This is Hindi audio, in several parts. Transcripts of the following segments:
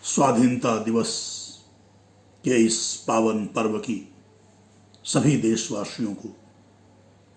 स्वाधीनता दिवस के इस पावन पर्व की सभी देशवासियों को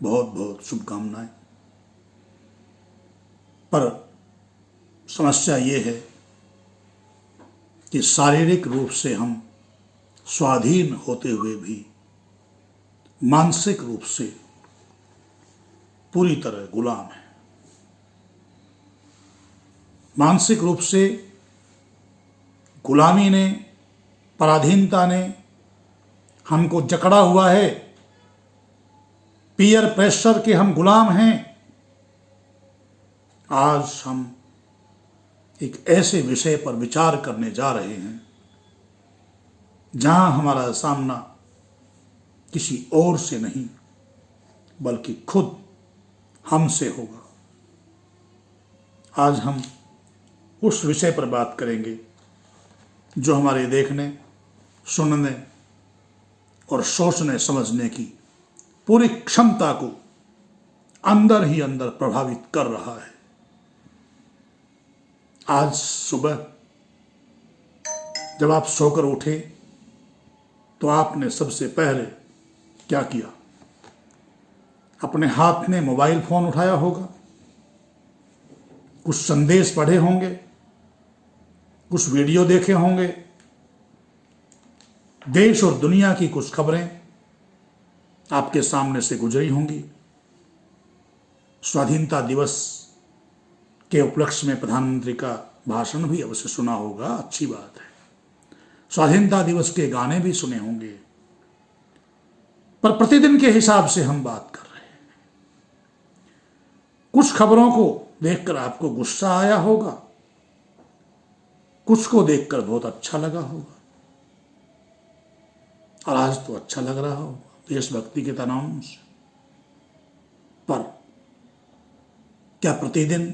बहुत बहुत शुभकामनाएं। पर समस्या ये है कि शारीरिक रूप से हम स्वाधीन होते हुए भी मानसिक रूप से पूरी तरह गुलाम हैं। मानसिक रूप से गुलामी ने, पराधीनता ने हमको जकड़ा हुआ है। पीयर प्रेशर के हम गुलाम हैं। आज हम एक ऐसे विषय पर विचार करने जा रहे हैं जहां हमारा सामना किसी और से नहीं बल्कि खुद हमसे होगा। आज हम उस विषय पर बात करेंगे जो हमारे देखने, सुनने और सोचने समझने की पूरी क्षमता को अंदर ही अंदर प्रभावित कर रहा है। आज सुबह जब आप सोकर उठे तो आपने सबसे पहले क्या किया? अपने हाथ में मोबाइल फोन उठाया होगा, कुछ संदेश पढ़े होंगे, कुछ वीडियो देखे होंगे, देश और दुनिया की कुछ खबरें आपके सामने से गुजरी होंगी। स्वाधीनता दिवस के उपलक्ष्य में प्रधानमंत्री का भाषण भी अवश्य सुना होगा, अच्छी बात है। स्वाधीनता दिवस के गाने भी सुने होंगे। पर प्रतिदिन के हिसाब से हम बात कर रहे हैं। कुछ खबरों को देखकर आपको गुस्सा आया होगा, कुछ को देखकर बहुत अच्छा लगा होगा, और आज तो अच्छा लग रहा होगा देशभक्ति के तनाव से। पर क्या प्रतिदिन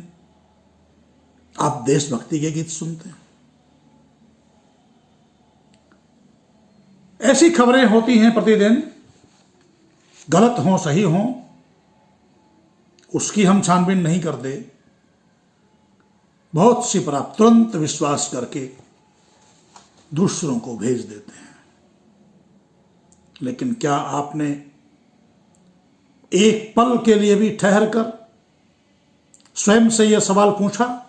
आप देशभक्ति के गीत सुनते हैं? ऐसी खबरें होती हैं प्रतिदिन, गलत हों सही हों, उसकी हम छानबीन नहीं करते। बहुत सी पर आप तुरंत विश्वास करके दूसरों को भेज देते हैं। लेकिन क्या आपने एक पल के लिए भी ठहर कर स्वयं से यह सवाल पूछा,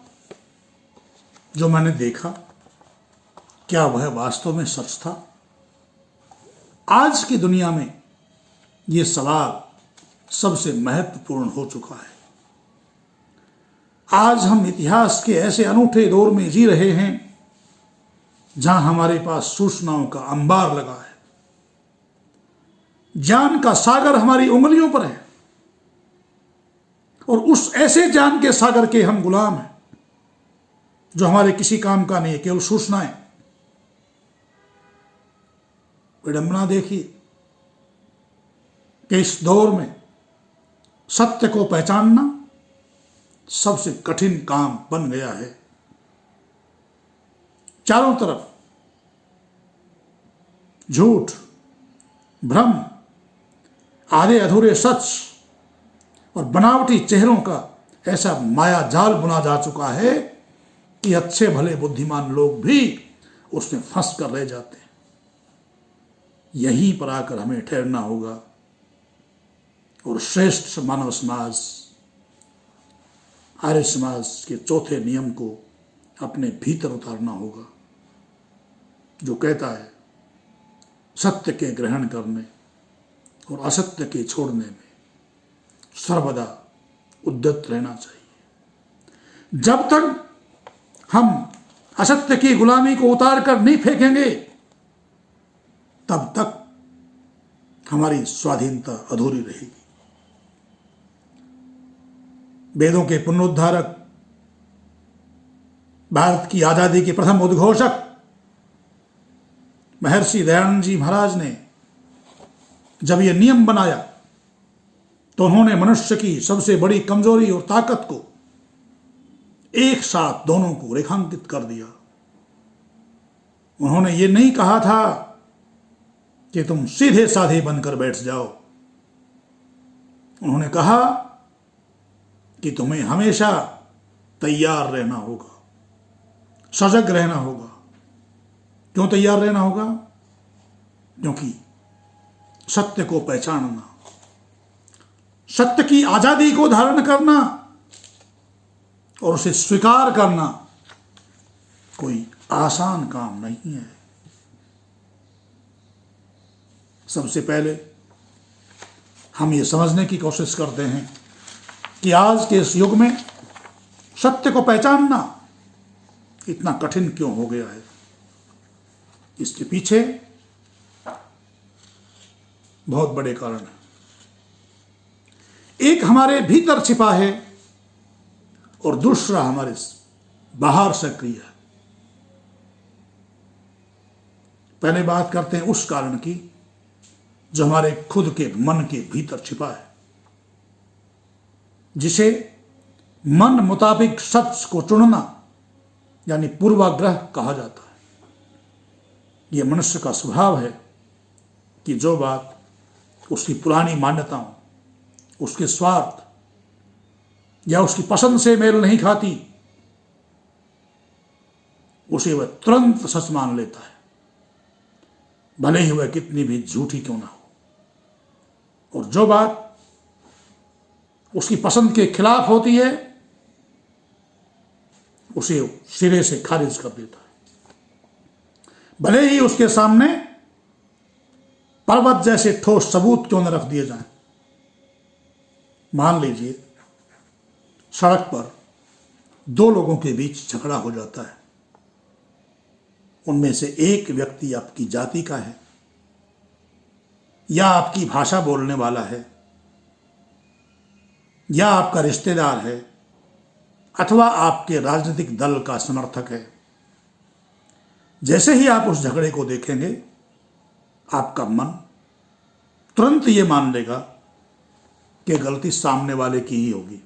जो मैंने देखा क्या वह वास्तव में सच था? आज की दुनिया में यह सवाल सबसे महत्वपूर्ण हो चुका है। आज हम इतिहास के ऐसे अनूठे दौर में जी रहे हैं जहां हमारे पास सूचनाओं का अंबार लगा है, ज्ञान का सागर हमारी उंगलियों पर है, और उस ऐसे ज्ञान के सागर के हम गुलाम हैं जो हमारे किसी काम का नहीं है, केवल सूचनाएं। विडंबना देखिए कि इस दौर में सत्य को पहचानना सबसे कठिन काम बन गया है। चारों तरफ झूठ, भ्रम, आधे अधूरे सच और बनावटी चेहरों का ऐसा माया जाल बुना जा चुका है कि अच्छे भले बुद्धिमान लोग भी उसमें फंस कर रह जाते हैं। यहीं पर आकर हमें ठहरना होगा और श्रेष्ठ मानव समाज, आर्य समाज के चौथे नियम को अपने भीतर उतारना होगा, जो कहता है सत्य के ग्रहण करने और असत्य के छोड़ने में सर्वदा उद्यत रहना चाहिए। जब तक हम असत्य की गुलामी को उतार कर नहीं फेंकेंगे, तब तक हमारी स्वाधीनता अधूरी रहेगी। वेदों के पुनरुद्धारक, भारत की आजादी के प्रथम उद्घोषक महर्षि दयानंद जी महाराज ने जब यह नियम बनाया तो उन्होंने मनुष्य की सबसे बड़ी कमजोरी और ताकत को एक साथ दोनों को रेखांकित कर दिया। उन्होंने ये नहीं कहा था कि तुम सीधे साधे बनकर बैठ जाओ। उन्होंने कहा कि तुम्हें हमेशा तैयार रहना होगा, सजग रहना होगा, क्यों तैयार रहना होगा? क्योंकि सत्य को पहचानना, सत्य की आजादी को धारण करना और उसे स्वीकार करना कोई आसान काम नहीं है। सबसे पहले हम ये समझने की कोशिश करते हैं कि आज के इस युग में सत्य को पहचानना इतना कठिन क्यों हो गया है। इसके पीछे बहुत बड़े कारण हैं। एक हमारे भीतर छिपा है और दूसरा हमारे बाहर सक्रिय है। पहले बात करते हैं उस कारण की जो हमारे खुद के मन के भीतर छिपा है, जिसे मन मुताबिक सच को चुनना यानी पूर्वाग्रह कहा जाता है। यह मनुष्य का स्वभाव है कि जो बात उसकी पुरानी मान्यताओं, उसके स्वार्थ या उसकी पसंद से मेल नहीं खाती, उसे वह तुरंत सच मान लेता है, भले ही वह कितनी भी झूठी क्यों ना हो। और जो बात उसकी पसंद के खिलाफ होती है उसे सिरे से खारिज कर देता है, भले ही उसके सामने पर्वत जैसे ठोस सबूत क्यों न रख दिए जाएं। मान लीजिए सड़क पर दो लोगों के बीच झगड़ा हो जाता है, उनमें से एक व्यक्ति आपकी जाति का है या आपकी भाषा बोलने वाला है या आपका रिश्तेदार है अथवा आपके राजनीतिक दल का समर्थक है। जैसे ही आप उस झगड़े को देखेंगे आपका मन तुरंत ये मान लेगा कि गलती सामने वाले की ही होगी,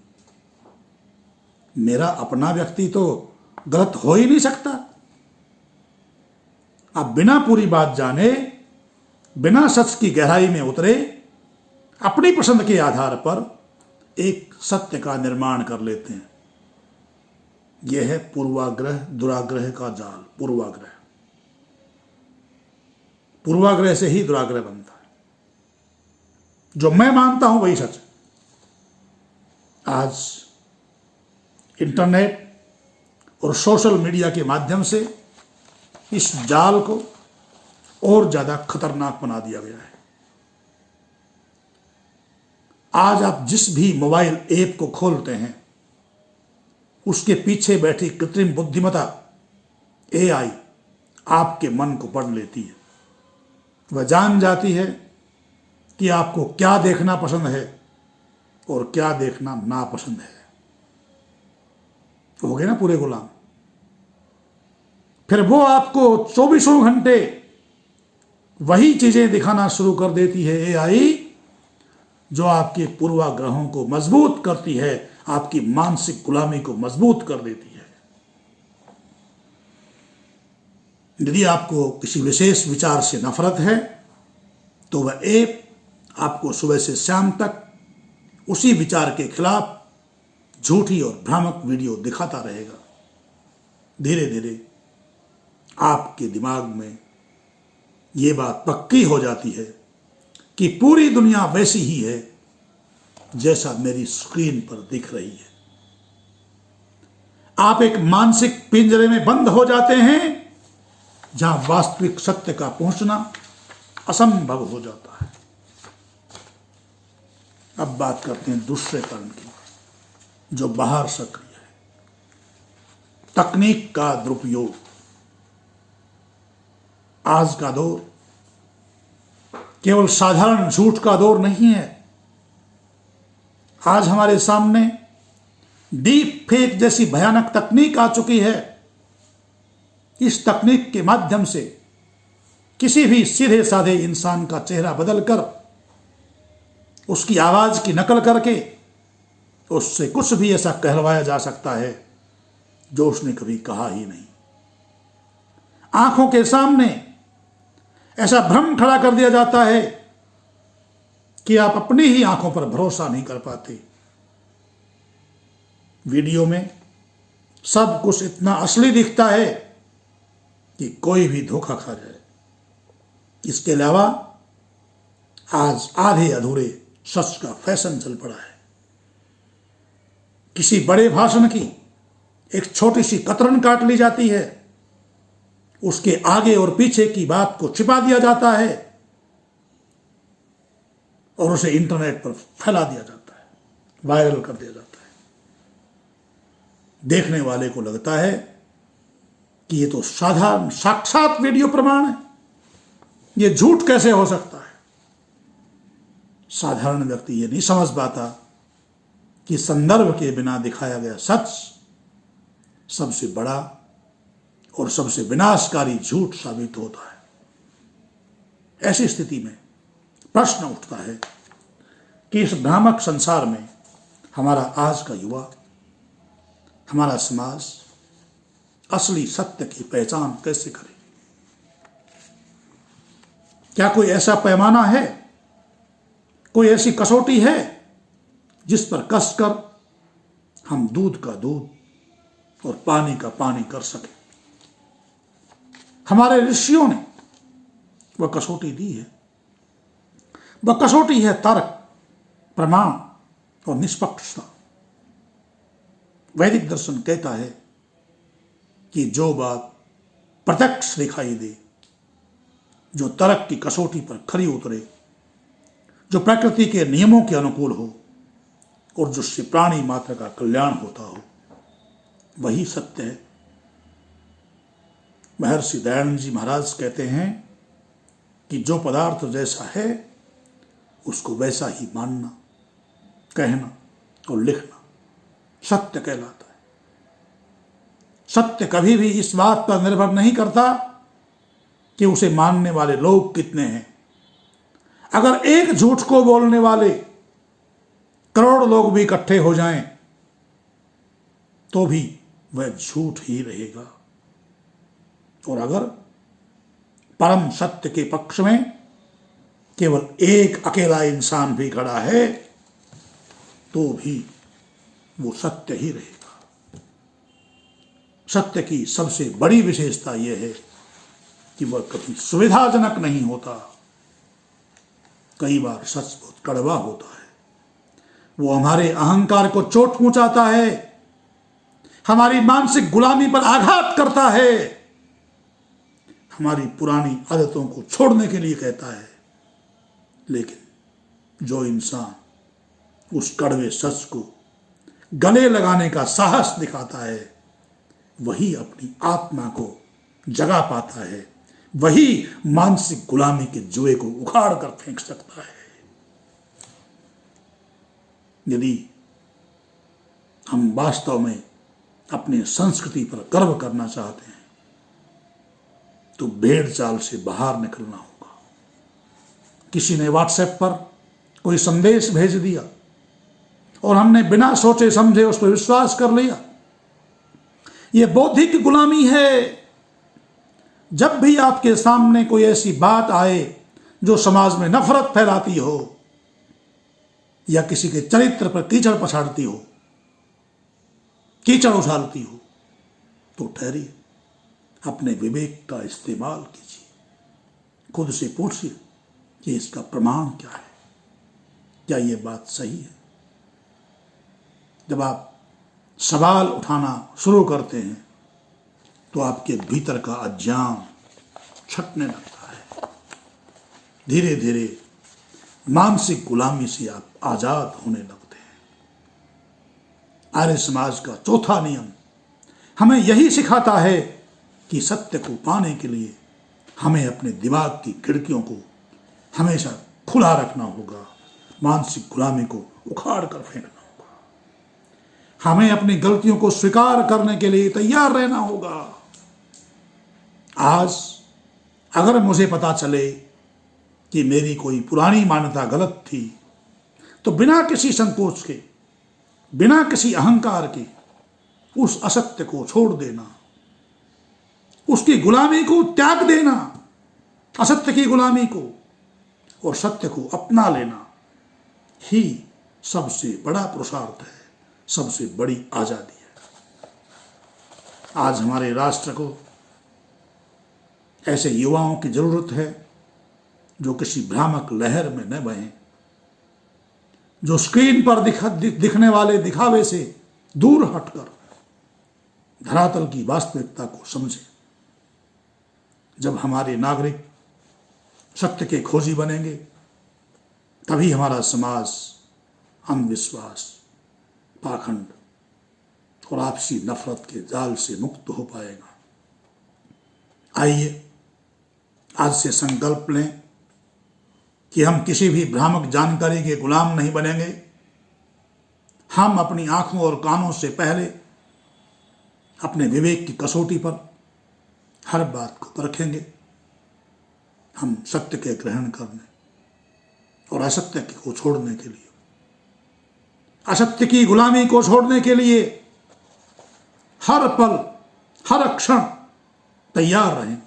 मेरा अपना व्यक्ति तो गलत हो ही नहीं सकता। आप बिना पूरी बात जाने, बिना सच की गहराई में उतरे, अपनी पसंद के आधार पर एक सत्य का निर्माण कर लेते हैं। यह है पूर्वाग्रह, दुराग्रह का जाल। पूर्वाग्रह, पूर्वाग्रह से ही दुराग्रह बनता है। जो मैं मानता हूं वही सच है। आज इंटरनेट और सोशल मीडिया के माध्यम से इस जाल को और ज्यादा खतरनाक बना दिया गया है। आज आप जिस भी मोबाइल ऐप को खोलते हैं उसके पीछे बैठी कृत्रिम बुद्धिमत्ता AI आपके मन को पढ़ लेती है। वह जान जाती है कि आपको क्या देखना पसंद है और क्या देखना नापसंद है। हो गए ना पूरे गुलाम। फिर वो आपको 24 घंटे वही चीजें दिखाना शुरू कर देती है AI, जो आपके पूर्वाग्रहों को मजबूत करती है, आपकी मानसिक गुलामी को मजबूत कर देती है। यदि आपको किसी विशेष विचार से नफरत है तो वह ऐप आपको सुबह से शाम तक उसी विचार के खिलाफ झूठी और भ्रामक वीडियो दिखाता रहेगा। धीरे धीरे आपके दिमाग में ये बात पक्की हो जाती है कि पूरी दुनिया वैसी ही है जैसा मेरी स्क्रीन पर दिख रही है। आप एक मानसिक पिंजरे में बंद हो जाते हैं जहां वास्तविक सत्य का पहुंचना असंभव हो जाता है। अब बात करते हैं दूसरे कारण की, जो बाहर सक्रिय है। तकनीक का दुरुपयोग। आज का दौर केवल साधारण झूठ का दौर नहीं है। आज हमारे सामने डीप फेक जैसी भयानक तकनीक आ चुकी है। इस तकनीक के माध्यम से किसी भी सीधे साधे इंसान का चेहरा बदलकर उसकी आवाज की नकल करके उससे कुछ भी ऐसा कहलवाया जा सकता है जो उसने कभी कहा ही नहीं। आंखों के सामने ऐसा भ्रम खड़ा कर दिया जाता है कि आप अपनी ही आंखों पर भरोसा नहीं कर पाते। वीडियो में सब कुछ इतना असली दिखता है कि कोई भी धोखा खा जाए। इसके अलावा आज आधे अधूरे सच का फैशन चल पड़ा है। किसी बड़े भाषण की एक छोटी सी कतरन काट ली जाती है, उसके आगे और पीछे की बात को छिपा दिया जाता है और उसे इंटरनेट पर फैला दिया जाता है, वायरल कर दिया जाता है। देखने वाले को लगता है कि ये तो साधारण साक्षात वीडियो प्रमाण है, ये झूठ कैसे हो सकता है। साधारण व्यक्ति ये नहीं समझ पाता कि संदर्भ के बिना दिखाया गया सच सबसे बड़ा और सबसे विनाशकारी झूठ साबित होता है। ऐसी स्थिति में प्रश्न उठता है कि इस भ्रामक संसार में हमारा आज का युवा, हमारा समाज असली सत्य की पहचान कैसे करे। क्या कोई ऐसा पैमाना है, कोई ऐसी कसौटी है जिस पर कसकर हम दूध का दूध और पानी का पानी कर सके। हमारे ऋषियों ने वह कसौटी दी है। वह कसौटी है तर्क, प्रमाण और निष्पक्षता। वैदिक दर्शन कहता है कि जो बात प्रत्यक्ष दिखाई दे, जो तर्क की कसौटी पर खरी उतरे, जो प्रकृति के नियमों के अनुकूल हो और जिससे प्राणी मात्र का कल्याण होता हो, वही सत्य है। महर्षि दयानंद जी महाराज कहते हैं कि जो पदार्थ जैसा है उसको वैसा ही मानना, कहना और लिखना सत्य कहलाता है। सत्य कभी भी इस बात पर निर्भर नहीं करता कि उसे मानने वाले लोग कितने हैं। अगर एक झूठ को बोलने वाले करोड़ लोग भी इकट्ठे हो जाएं तो भी वह झूठ ही रहेगा। और अगर परम सत्य के पक्ष में केवल एक अकेला इंसान भी खड़ा है तो भी वो सत्य ही रहेगा। सत्य की सबसे बड़ी विशेषता यह है कि वह कभी सुविधाजनक नहीं होता। कई बार सच बहुत कड़वा होता है। वो हमारे अहंकार को चोट पहुंचाता है, हमारी मानसिक गुलामी पर आघात करता है, हमारी पुरानी आदतों को छोड़ने के लिए कहता है। लेकिन जो इंसान उस कड़वे सच को गले लगाने का साहस दिखाता है वही अपनी आत्मा को जगा पाता है, वही मानसिक गुलामी के जुए को उखाड़ कर फेंक सकता है। यदि हम वास्तव में अपनी संस्कृति पर गर्व करना चाहते हैं तो भेड़ चाल से बाहर निकलना होगा। किसी ने व्हाट्सएप पर कोई संदेश भेज दिया और हमने बिना सोचे समझे उस पर विश्वास कर लिया, यह बौद्धिक गुलामी है। जब भी आपके सामने कोई ऐसी बात आए जो समाज में नफरत फैलाती हो या किसी के चरित्र पर कीचड़ पछाड़ती हो, कीचड़ उछालती हो, तो ठहरिए, अपने विवेक का इस्तेमाल कीजिए, खुद से पूछिए कि इसका प्रमाण क्या है, क्या यह बात सही है। जब आप सवाल उठाना शुरू करते हैं तो आपके भीतर का अज्ञान छटने लगता है। धीरे धीरे मानसिक गुलामी से आप आजाद होने लगते हैं। आर्य समाज का चौथा नियम हमें यही सिखाता है कि सत्य को पाने के लिए हमें अपने दिमाग की खिड़कियों को हमेशा खुला रखना होगा, मानसिक गुलामी को उखाड़ कर फेंकना होगा। हमें अपनी गलतियों को स्वीकार करने के लिए तैयार रहना होगा। आज अगर मुझे पता चले कि मेरी कोई पुरानी मान्यता गलत थी तो बिना किसी संकोच के, बिना किसी अहंकार के उस असत्य को छोड़ देना, उसकी गुलामी को त्याग देना, असत्य की गुलामी को, और सत्य को अपना लेना ही सबसे बड़ा पुरुषार्थ है, सबसे बड़ी आजादी है। आज हमारे राष्ट्र को ऐसे युवाओं की जरूरत है जो किसी भ्रामक लहर में न बहें, जो स्क्रीन पर दिखने वाले दिखावे से दूर हटकर धरातल की वास्तविकता को समझें। जब हमारे नागरिक सत्य के खोजी बनेंगे, तभी हमारा समाज अंधविश्वास, पाखंड और आपसी नफरत के जाल से मुक्त हो पाएगा। आइए आज से संकल्प लें कि हम किसी भी भ्रामक जानकारी के गुलाम नहीं बनेंगे। हम अपनी आंखों और कानों से पहले अपने विवेक की कसौटी पर हर बात को परखेंगे। हम सत्य के ग्रहण करने और असत्य को छोड़ने के लिए, असत्य की गुलामी को छोड़ने के लिए हर पल, हर क्षण तैयार रहें।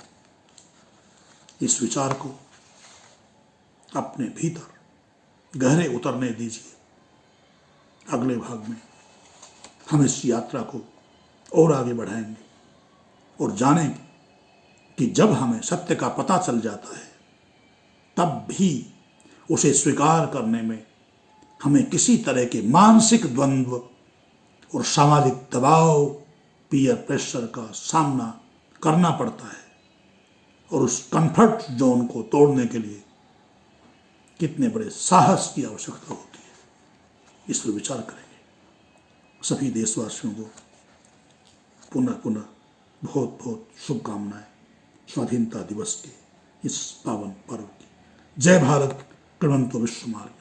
इस विचार को अपने भीतर गहरे उतरने दीजिए। अगले भाग में हम इस यात्रा को और आगे बढ़ाएंगे और जानेंगे कि जब हमें सत्य का पता चल जाता है, तब भी उसे स्वीकार करने में हमें किसी तरह के मानसिक द्वंद्व और सामाजिक दबाव, पीयर प्रेशर का सामना करना पड़ता है। और उस कंफर्ट जोन को तोड़ने के लिए कितने बड़े साहस की आवश्यकता होती है, इस पर विचार करेंगे। सभी देशवासियों को पुनः पुनः बहुत बहुत शुभकामनाएं स्वाधीनता दिवस के इस पावन पर्व की। जय भारत, कृण्वन्तो विश्वमार्ग।